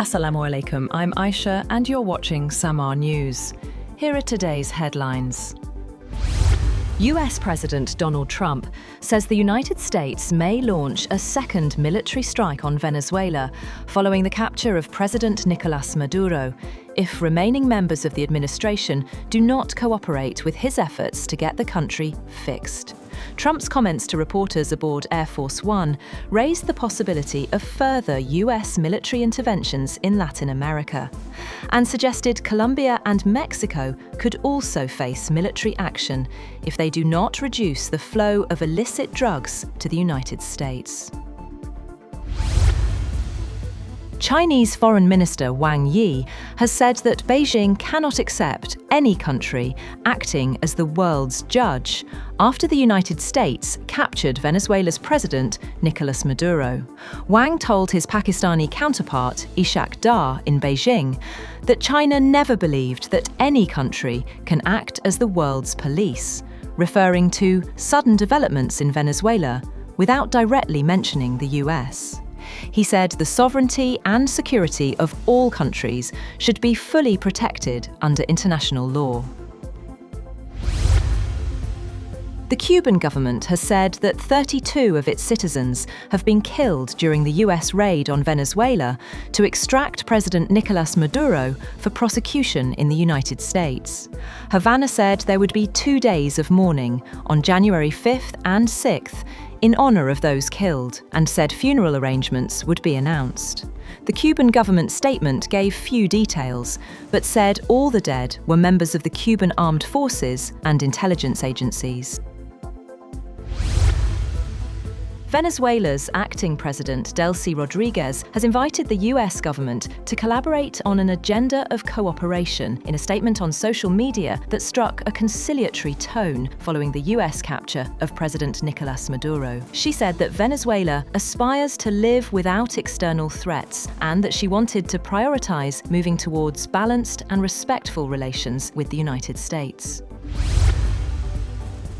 Assalamu alaikum, I'm Aisha and you're watching Samar News. Here are today's headlines. US President Donald Trump says the United States may launch a second military strike on Venezuela following the capture of President Nicolás Maduro if remaining members of the administration do not cooperate with his efforts to get the country fixed. Trump's comments to reporters aboard Air Force One raised the possibility of further US military interventions in Latin America and suggested Colombia and Mexico could also face military action if they do not reduce the flow of illicit drugs to the United States. Chinese Foreign Minister Wang Yi has said that Beijing cannot accept any country acting as the world's judge after the United States captured Venezuela's president, Nicolás Maduro. Wang told his Pakistani counterpart, Ishaq Dar, in Beijing, that China never believed that any country can act as the world's police, referring to sudden developments in Venezuela without directly mentioning the US. He said the sovereignty and security of all countries should be fully protected under international law. The Cuban government has said that 32 of its citizens have been killed during the US raid on Venezuela to extract President Nicolás Maduro for prosecution in the United States. Havana said there would be 2 days of mourning on January 5th and 6th in honor of those killed, and said funeral arrangements would be announced. The Cuban government statement gave few details, but said all the dead were members of the Cuban armed forces and intelligence agencies. Venezuela's acting president, Delcy Rodriguez, has invited the US government to collaborate on an agenda of cooperation in a statement on social media that struck a conciliatory tone following the US capture of President Nicolás Maduro. She said that Venezuela aspires to live without external threats and that she wanted to prioritize moving towards balanced and respectful relations with the United States.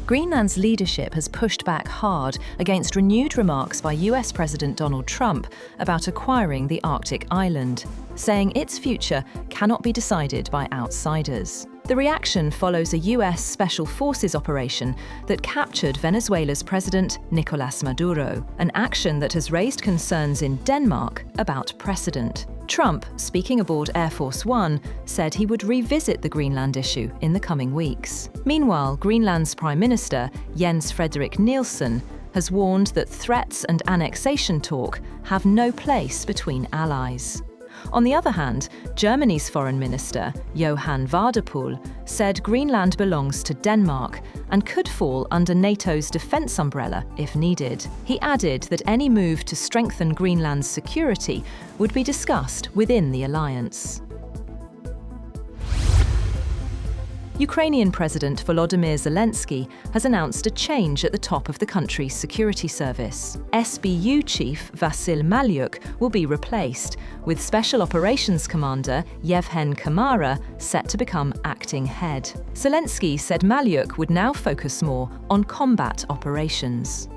Greenland's leadership has pushed back hard against renewed remarks by US President Donald Trump about acquiring the Arctic island, saying its future cannot be decided by outsiders. The reaction follows a US Special Forces operation that captured Venezuela's President Nicolás Maduro, an action that has raised concerns in Denmark about precedent. Trump, speaking aboard Air Force One, said he would revisit the Greenland issue in the coming weeks. Meanwhile, Greenland's Prime Minister, Jens Frederik Nielsen, has warned that threats and annexation talk have no place between allies. On the other hand, Germany's Foreign Minister, Johann Wadephul, said Greenland belongs to Denmark and could fall under NATO's defence umbrella if needed. He added that any move to strengthen Greenland's security would be discussed within the alliance. Ukrainian President Volodymyr Zelensky has announced a change at the top of the country's security service. SBU Chief Vasyl Malyuk will be replaced, with Special Operations Commander Yevhen Kamara set to become acting head. Zelensky said Malyuk would now focus more on combat operations.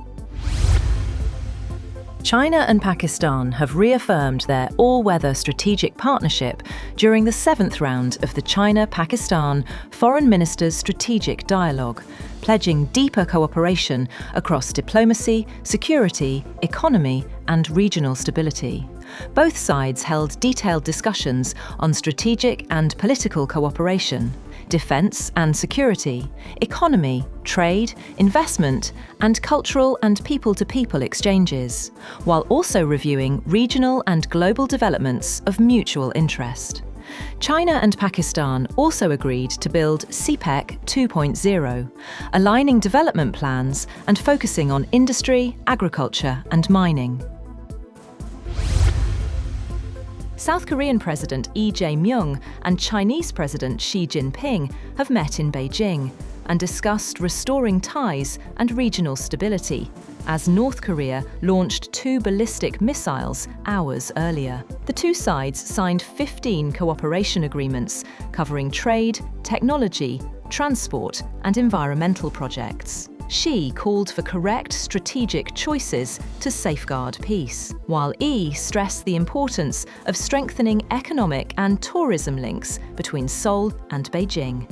China and Pakistan have reaffirmed their all-weather strategic partnership during the 7th round of the China-Pakistan Foreign Ministers' Strategic Dialogue, pledging deeper cooperation across diplomacy, security, economy, and regional stability. Both sides held detailed discussions on strategic and political cooperation, defence and security, economy, trade, investment, and cultural and people-to-people exchanges, while also reviewing regional and global developments of mutual interest. China and Pakistan also agreed to build CPEC 2.0, aligning development plans and focusing on industry, agriculture, and mining. South Korean President Lee Jae-myung and Chinese President Xi Jinping have met in Beijing and discussed restoring ties and regional stability, as North Korea launched 2 ballistic missiles hours earlier. The two sides signed 15 cooperation agreements covering trade, technology, transport, and environmental projects. Xi called for correct strategic choices to safeguard peace, while Yi stressed the importance of strengthening economic and tourism links between Seoul and Beijing.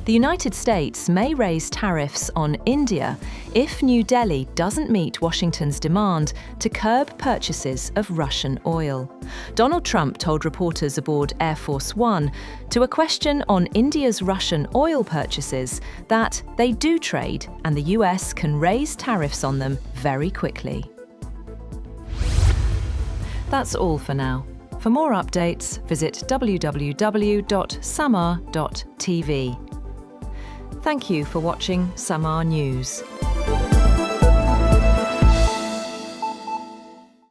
The United States may raise tariffs on India if New Delhi doesn't meet Washington's demand to curb purchases of Russian oil. Donald Trump told reporters aboard Air Force One to a question on India's Russian oil purchases that they do trade and the US can raise tariffs on them very quickly. That's all for now. For more updates, visit www.samar.tv. Thank you for watching Samar News.